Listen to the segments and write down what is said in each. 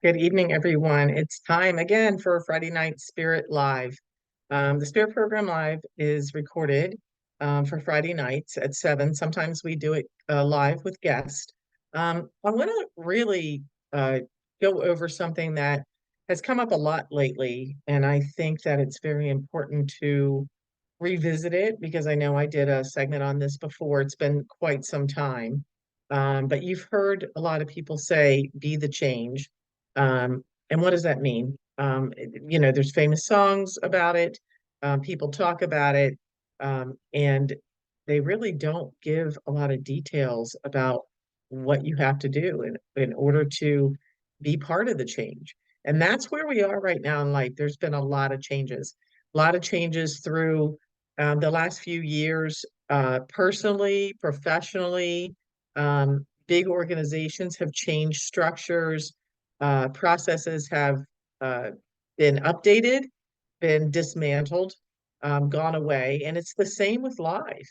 Good evening, everyone. It's time again for Friday Night Spirit Live. The Spirit Program Live is recorded for Friday nights at 7. Sometimes we do it live with guests. I want to really uh, go over something that has come up a lot lately, and I think that it's very important to revisit it because I know I did a segment on this before. It's been quite some time. But you've heard a lot of people say, be the change. And what does that mean? There's famous songs about it. People talk about it. And they really don't give a lot of details about what you have to do in order to be part of the change. And that's where we are right now in life. There's been a lot of changes through the last few years, personally, professionally. Big organizations have changed structures, processes have uh, been updated, been dismantled, gone away, and it's the same with life.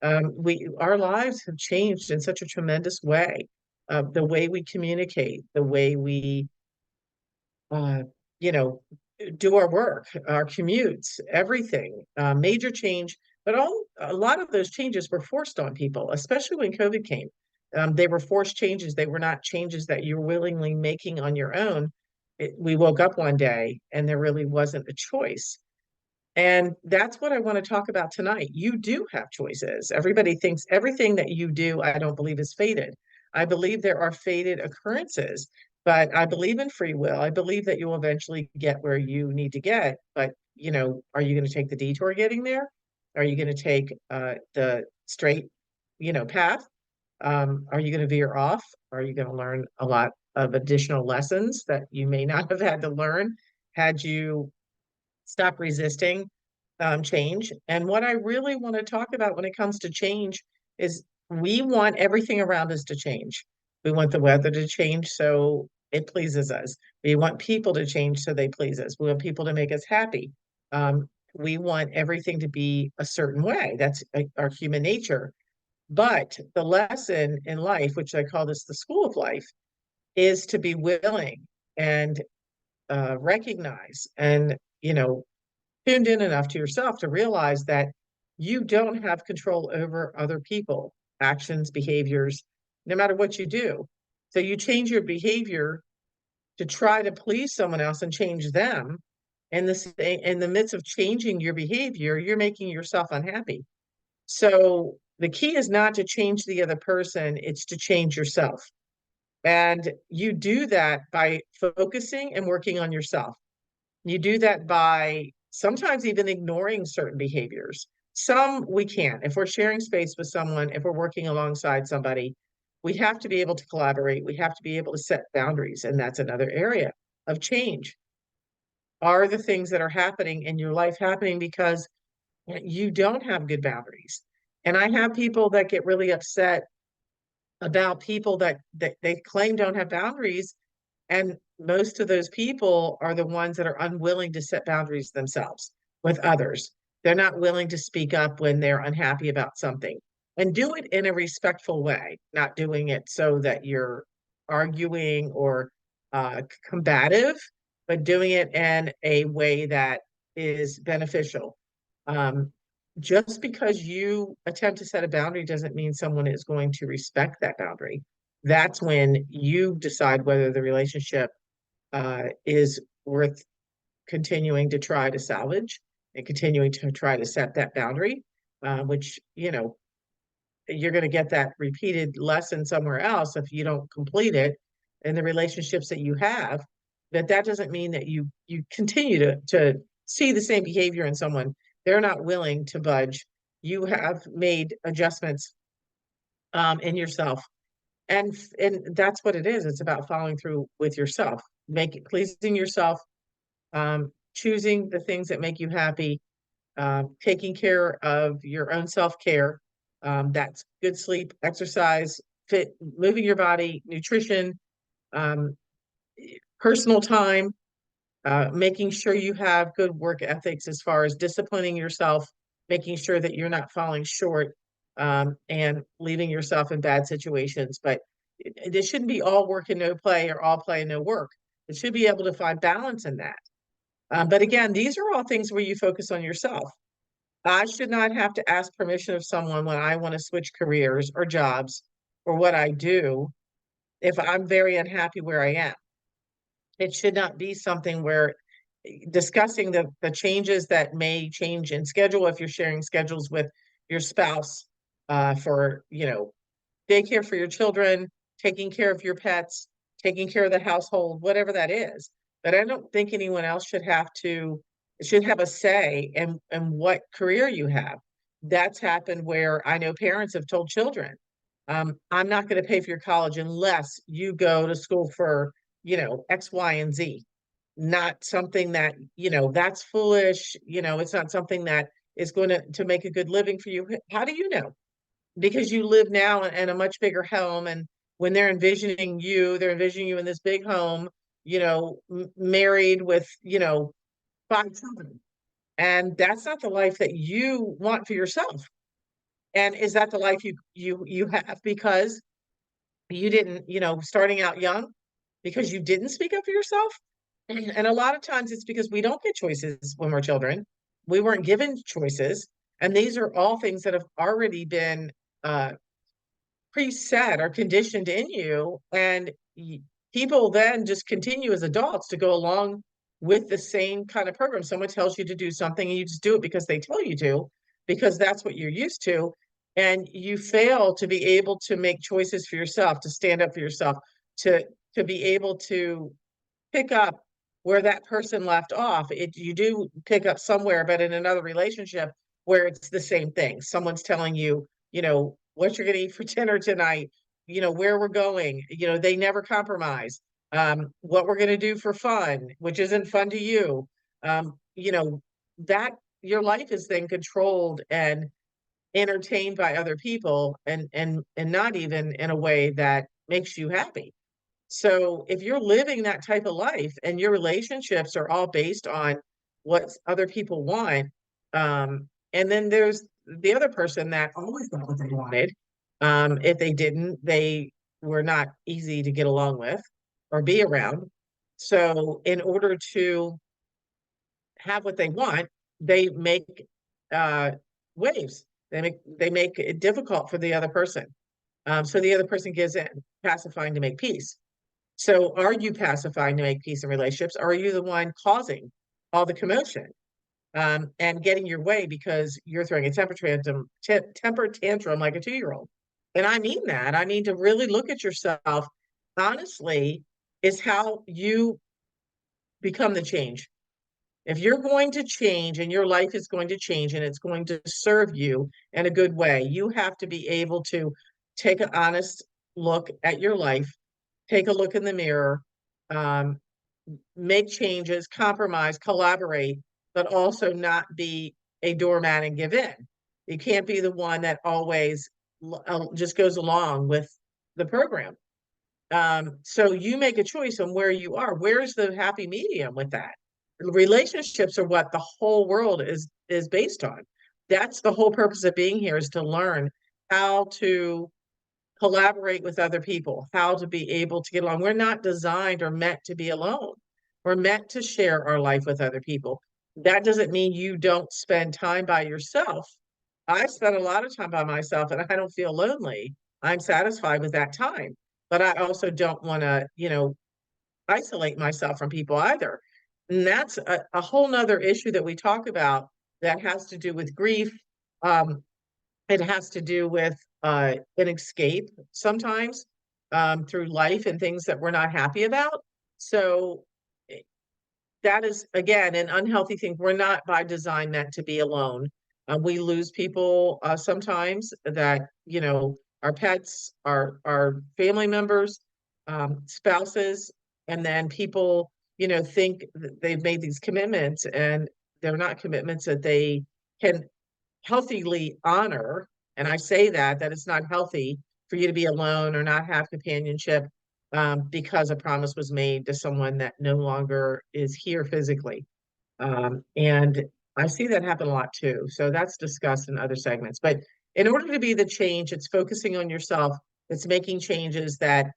Our lives have changed in such a tremendous way. The way we communicate, the way we, uh, you know, do our work, our commutes, everything, major change. But a lot of those changes were forced on people, especially when COVID came. They were forced changes. They were not changes that you're willingly making on your own. We woke up one day and there really wasn't a choice. And that's what I want to talk about tonight. You do have choices. Everybody thinks everything that you do, I don't believe is fated. I believe there are fated occurrences, but I believe in free will. I believe that you'll eventually get where you need to get. But, are you going to take the detour getting there? Are you going to take the straight, path? Are you going to veer off? Are you going to learn a lot of additional lessons that you may not have had to learn had you stop resisting change? And what I really want to talk about when it comes to change is we want everything around us to change. We want the weather to change so it pleases us. We want people to change so they please us. We want people to make us happy. We want everything to be a certain way. That's our human nature. But the lesson in life, which I call this the school of life, is to be willing and recognize and, tuned in enough to yourself to realize that you don't have control over other people, actions, behaviors, no matter what you do. So you change your behavior to try to please someone else and change them. And this in the midst of changing your behavior, you're making yourself unhappy. So the key is not to change the other person, it's to change yourself. And you do that by focusing and working on yourself. You do that by sometimes even ignoring certain behaviors. Some we can't. If we're sharing space with someone, if we're working alongside somebody, we have to be able to collaborate. We have to be able to set boundaries. And that's another area of change. Are the things that are happening in your life happening because you don't have good boundaries? And I have people that get really upset about people that they claim don't have boundaries, and most of those people are the ones that are unwilling to set boundaries themselves with others. They're not willing to speak up when they're unhappy about something and do it in a respectful way, not doing it so that you're arguing or combative, but doing it in a way that is beneficial. Um, just because you attempt to set a boundary doesn't mean someone is going to respect that boundary. That's when you decide whether the relationship is worth continuing to try to salvage and continuing to try to set that boundary, which, you're going to get that repeated lesson somewhere else if you don't complete it in the relationships that you have. That doesn't mean that you continue to see the same behavior in someone. They're not willing to budge. You have made adjustments in yourself, and that's what it is. It's about following through with yourself, pleasing yourself, choosing the things that make you happy, taking care of your own self-care. That's good sleep, exercise, fit, moving your body, nutrition, um, personal time, making sure you have good work ethics as far as disciplining yourself, making sure that you're not falling short, and leaving yourself in bad situations. But it shouldn't be all work and no play or all play and no work. It should be able to find balance in that. But again, these are all things where you focus on yourself. I should not have to ask permission of someone when I want to switch careers or jobs or what I do if I'm very unhappy where I am. It should not be something where discussing the changes that may change in schedule if you're sharing schedules with your spouse for, daycare for your children, taking care of your pets, taking care of the household, whatever that is. But I don't think anyone else should have a say in what career you have. That's happened where I know parents have told children, I'm not going to pay for your college unless you go to school for, X, Y, and Z. Not something that, that's foolish. It's not something that is going to make a good living for you. How do you know? Because you live now in a much bigger home, and when they're envisioning you in this big home, married with, 5 children. And that's not the life that you want for yourself. And is that the life you have because you didn't, starting out young, because you didn't speak up for yourself? And a lot of times it's because we don't get choices when we're children. We weren't given choices. And these are all things that have already been uh, preset or conditioned in you. And people then just continue as adults to go along with the same kind of program. Someone tells you to do something and you just do it because they tell you to, because that's what you're used to. And you fail to be able to make choices for yourself, to stand up for yourself, to be able to pick up where that person left off. You do pick up somewhere, but in another relationship where it's the same thing. Someone's telling you, what you're going to eat for dinner tonight, where we're going. They never compromise. What we're going to do for fun, which isn't fun to you. That your life is then controlled and entertained by other people, and not even in a way that makes you happy. So if you're living that type of life and your relationships are all based on what other people want, and then there's the other person that always got what they wanted. If they didn't, they were not easy to get along with or be around. So in order to have what they want, they make uh, waves. They make it difficult for the other person. So the other person gives in, pacifying to make peace. So are you pacifying to make peace in relationships? Or are you the one causing all the commotion and getting your way because you're throwing a temper tantrum like a 2-year-old? And I mean that. I mean to really look at yourself honestly is how you become the change. If you're going to change and your life is going to change and it's going to serve you in a good way, you have to be able to take an honest look at your life, take a look in the mirror, um, make changes, compromise, collaborate, but also not be a doormat and give in. You can't be the one that always just goes along with the program. So you make a choice on where you are. Where's the happy medium with that? Relationships are what the whole world is based on. That's the whole purpose of being here, is to learn how to collaborate with other people, how to be able to get along. We're not designed or meant to be alone. We're meant to share our life with other people. That doesn't mean you don't spend time by yourself. I spend a lot of time by myself and I don't feel lonely. I'm satisfied with that time. But I also don't want to, isolate myself from people either. And that's a whole nother issue that we talk about that has to do with grief. Um, it has to do with an escape sometimes through life and things that we're not happy about. So that is, again, an unhealthy thing. We're not by design meant to be alone. We lose people sometimes that, our pets, our family members, spouses, and then people, think that they've made these commitments and they're not commitments that they can healthily honor. And I say that it's not healthy for you to be alone or not have companionship because a promise was made to someone that no longer is here physically. And I see that happen a lot too. So that's discussed in other segments. But in order to be the change, it's focusing on yourself. It's making changes that,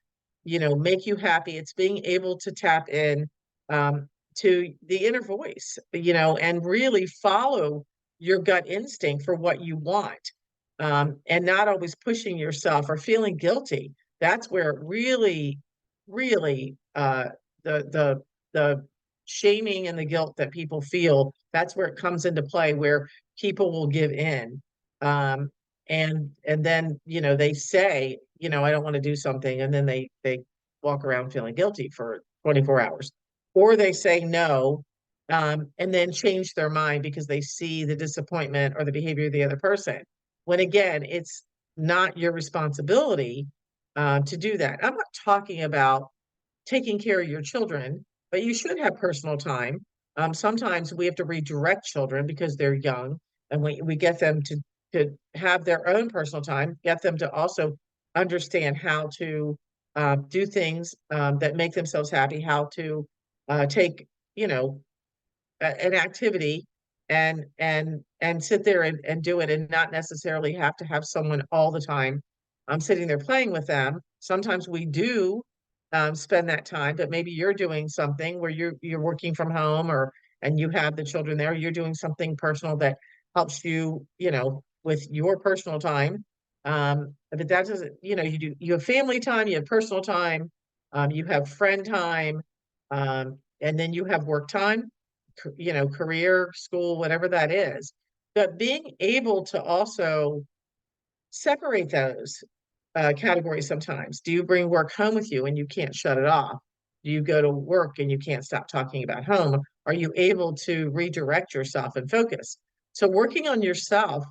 make you happy. It's being able to tap in um, to the inner voice, and really follow your gut instinct for what you want, and not always pushing yourself or feeling guilty. That's where it really, really, the the shaming and the guilt that people feel, that's where it comes into play, where people will give in. Um, and then, they say, I don't want to do something, and then they walk around feeling guilty for 24 hours. Or they say no, and then change their mind because they see the disappointment or the behavior of the other person. When again, it's not your responsibility to do that. I'm not talking about taking care of your children, but you should have personal time. Sometimes we have to redirect children because they're young, and we get them to have their own personal time, get them to also understand how to do things that make themselves happy, how to take, you know, an activity and sit there and do it, and not necessarily have to have someone all the time sitting there playing with them. Sometimes we do spend that time, but maybe you're doing something where you're working from home, or and you have the children there, you're doing something personal that helps you, with your personal time. But that doesn't, you have family time, you have personal time, you have friend time, and then you have work time, career, school, whatever that is. But being able to also separate those categories sometimes. Do you bring work home with you and you can't shut it off? Do you go to work and you can't stop talking about home? Are you able to redirect yourself and focus? So working on yourself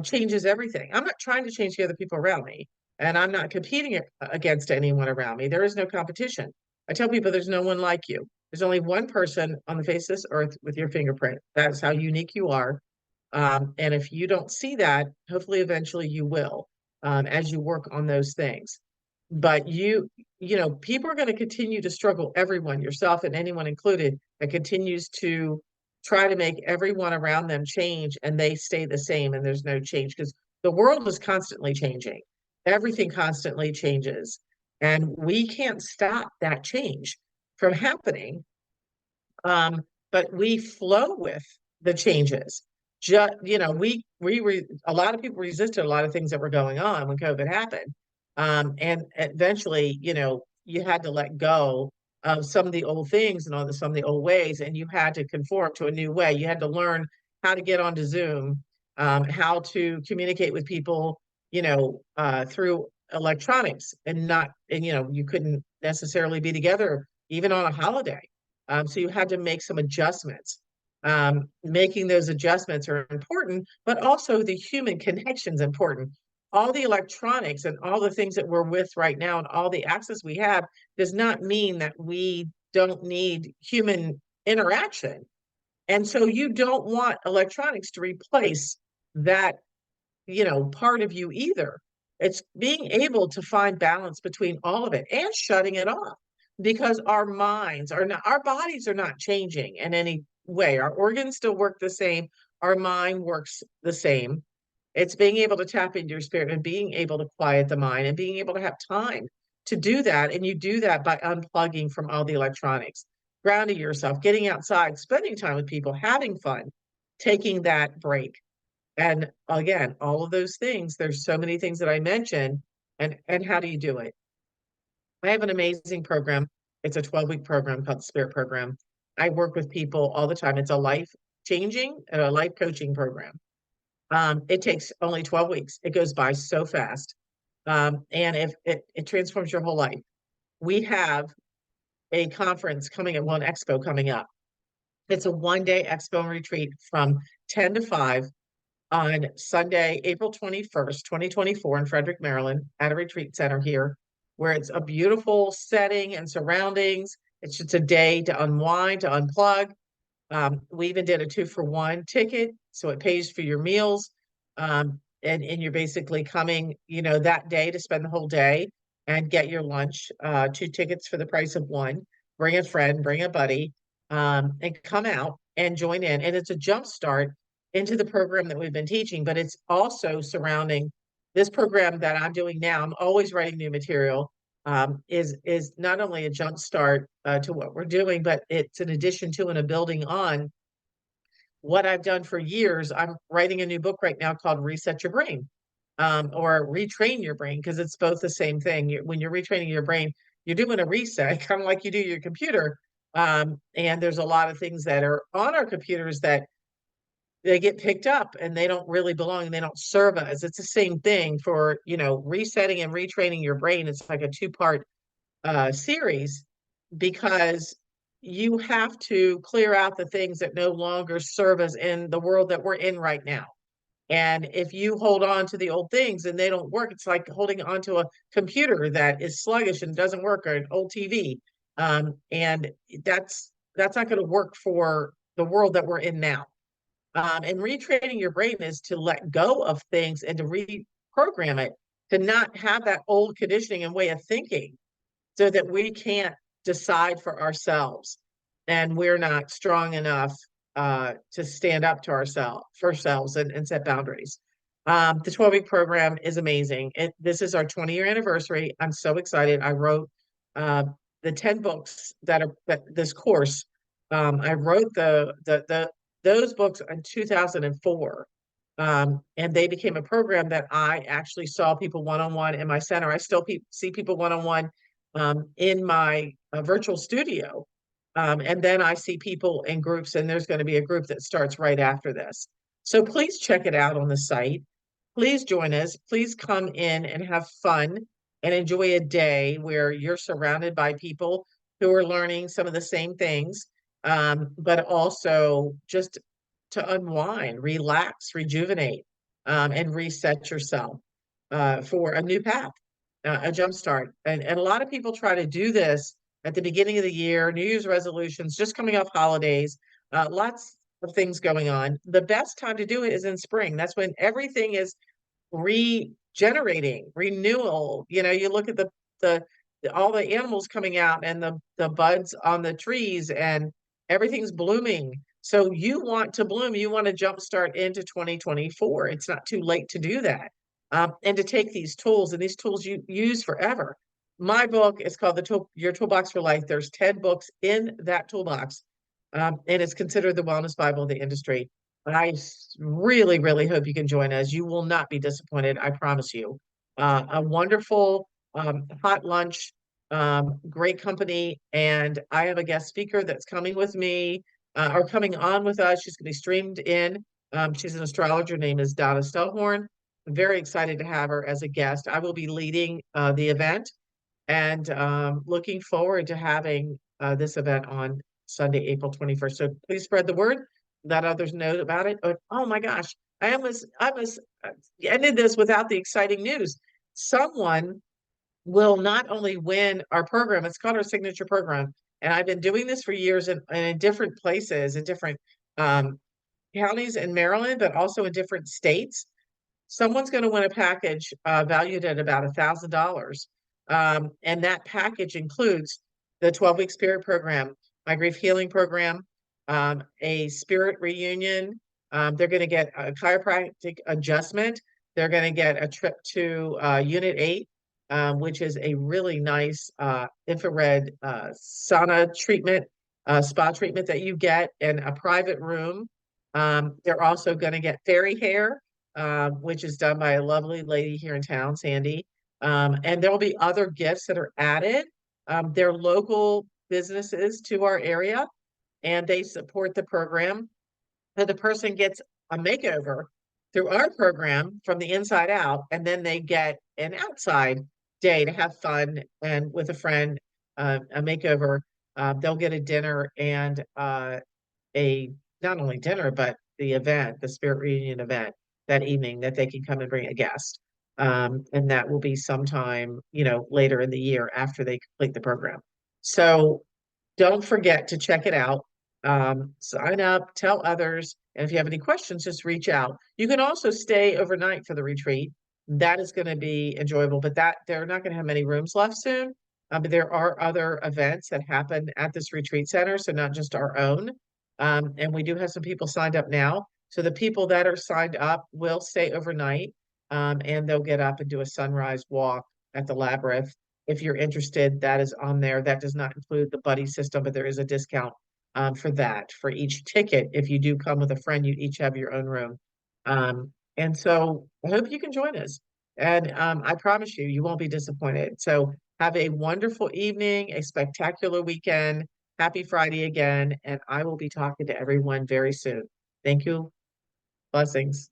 changes everything. I'm not trying to change the other people around me, and I'm not competing against anyone around me. There is no competition. I tell people there's no one like you. There's only one person on the face of this earth with your fingerprint. That's how unique you are. And if you don't see that, hopefully eventually you will, as you work on those things. But people are going to continue to struggle, everyone, yourself and anyone included, that continues to try to make everyone around them change and they stay the same and there's no change, because the world is constantly changing. Everything constantly changes. And we can't stop that change from happening. But we flow with the changes. Just, a lot of people resisted a lot of things that were going on when COVID happened. And eventually, you had to let go of some of the old things and some of the old ways, and you had to conform to a new way. You had to learn how to get onto Zoom, how to communicate with people, through electronics, and you couldn't necessarily be together even on a holiday. So you had to make some adjustments. Making those adjustments are important, but also the human connection is important. All the electronics and all the things that we're with right now and all the access we have does not mean that we don't need human interaction. And so you don't want electronics to replace that, part of you either. It's being able to find balance between all of it and shutting it off, because our bodies are not changing in any way. Our organs still work the same. Our mind works the same. It's being able to tap into your spirit and being able to quiet the mind and being able to have time to do that. And you do that by unplugging from all the electronics, grounding yourself, getting outside, spending time with people, having fun, taking that break. And again, all of those things, there's so many things that I mentioned. And how do you do it? I have an amazing program. It's a 12-week program called the Spirit Program. I work with people all the time. It's a life changing and a life coaching program. It takes only 12 weeks. It goes by so fast. And if it transforms your whole life. We have a conference coming up, one expo coming up. It's a one-day expo and retreat from 10 to 5 on Sunday, April 21st, 2024 in Frederick, Maryland, at a retreat center here, where it's a beautiful setting and surroundings. It's just a day to unwind, to unplug. We even did a 2-for-1 ticket, so it pays for your meals. And you're basically coming, that day to spend the whole day and get your lunch, 2 tickets for the price of one. Bring a friend, bring a buddy, and come out and join in. And it's a jump start into the program that we've been teaching, but it's also surrounding this program that I'm doing now. I'm always writing new material. is not only a jump start to what we're doing, but it's an addition to and a building on what I've done for years. I'm writing a new book right now called Reset Your Brain, or Retrain Your Brain, because it's both the same thing. When you're retraining your brain, you're doing a reset, kind of like you do your computer. And there's a lot of things that are on our computers that they get picked up and they don't really belong and they don't serve us. It's the same thing for, resetting and retraining your brain. It's like a two-part series, because you have to clear out the things that no longer serve us in the world that we're in right now. And if you hold on to the old things and they don't work, it's like holding on to a computer that is sluggish and doesn't work, or an old TV. And that's not going to work for the world that we're in now. And retraining your brain is to let go of things and to reprogram it, to not have that old conditioning and way of thinking, so that we can't decide for ourselves and we're not strong enough to stand up to ourselves for ourselves and set boundaries. The 12-week program is amazing. This is our 20-year anniversary. I'm so excited. I wrote uh, the 10 books that this course. I wrote those books in 2004. And they became a program that I actually saw people one-on-one in my center. I still see people one-on-one in my virtual studio. And then I see people in groups, and there's going to be a group that starts right after this. So please check it out on the site. Please join us. Please come in and have fun and enjoy a day where you're surrounded by people who are learning some of the same things, but also just to unwind, relax, rejuvenate, and reset yourself for a new path, a jump start. And a lot of people try to do this at the beginning of the year, New Year's resolutions, just coming off holidays, lots of things going on. The best time to do it is in spring. That's when everything is regenerating, renewal. You look at the all the animals coming out and the buds on the trees and everything's blooming. So you want to bloom, you want to jumpstart into 2024. It's not too late to do that. And to take these tools, and these tools you use forever. My book is called Your Toolbox for Life. There's 10 books in that toolbox, and it's considered the wellness Bible of the industry. But really, really hope you can join us. You will not be disappointed, I promise you. A wonderful hot lunch, great company, and I have a guest speaker that's coming with me, or coming on with us. She's going to be streamed in. She's an astrologer. Her name is Donna Stellhorn. I'm very excited to have her as a guest. I will be leading the event, and looking forward to having this event on Sunday, April 21st. So please spread the word, let others know about it. Oh my gosh, I almost ended this without the exciting news. Someone will not only win our program, it's called our signature program. And I've been doing this for years in different places, in different um, counties in Maryland, but also in different states. Someone's going to win a package valued at about $1,000. And that package includes the 12-week spirit program, my grief healing program, a spirit reunion. They're going to get a chiropractic adjustment. They're going to get a trip to Unit 8, which is a really nice infrared sauna treatment, spa treatment that you get in a private room. They're also going to get fairy hair, which is done by a lovely lady here in town, Sandy. And there'll be other gifts that are added. They're local businesses to our area, and they support the program. So the person gets a makeover through our program from the inside out, and then they get an outside day to have fun and with a friend, a makeover. They'll get a dinner and a not only dinner, but the event, the spirit reunion event that evening, that they can come and bring a guest. And that will be sometime, later in the year after they complete the program. So don't forget to check it out. Sign up, tell others. And if you have any questions, just reach out. You can also stay overnight for the retreat. That is going to be enjoyable, but they're not going to have many rooms left soon. But there are other events that happen at this retreat center, so not just our own. And we do have some people signed up now. So the people that are signed up will stay overnight, and they'll get up and do a sunrise walk at the Labyrinth. if you're interested, that is on there. That does not include the buddy system, but there is a discount for that for each ticket. If you do come with a friend, you each have your own room. And so I hope you can join us. And I promise you, you won't be disappointed. So have a wonderful evening, a spectacular weekend. Happy Friday again. And I will be talking to everyone very soon. Thank you. Blessings.